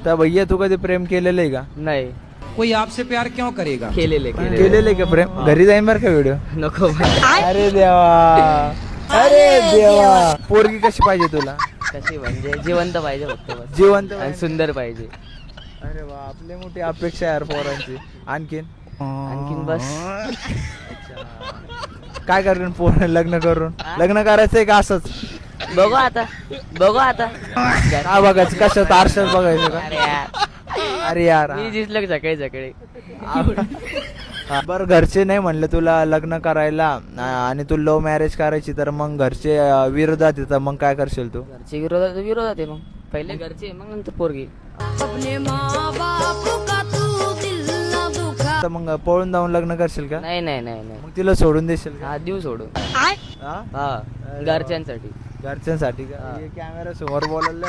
तर भैया तू कधी प्रेम केलेलं आहे का? नाही कोई आपसे प्यार क्यों करेगा? केलेलं आहे का प्रेम? घरी जाईन बरं का व्हिडिओ. नको अरे देवा, अरे देवा. पोरगी कशी पाहिजे तुला? कशी म्हणजे जिवंत पाहिजे फक्त बस. जिवंत आणि सुंदर पाहिजे. अरे वा, आपली मोठी अपेक्षा आहे यार पोरांची. आणखीन बस काय करून पोर लग्न करून लग्न करायचंय का असंच? बघू आता काय बघायचं? कशात? आरशात बघायचं का? अरे यार अरे यार मी दिसलं सकाळी बरं, घरचे नाही म्हणलं तुला लग्न करायला आणि तू लव्ह मॅरेज करायची, तर मग घरचे विरोधात येतात, मग काय करशील तू? घरचे विरोधात आहे. मग पहिले घरचे मग नंतर पोरगी. तर मग पळून जाऊन लग्न करशील का? नाही मग तिला सोडून देशील का? हा देऊ सोडून. हा? हा घरच्यांसाठी. घरच्यांसाठी का? कॅमेरा समोर बोलायला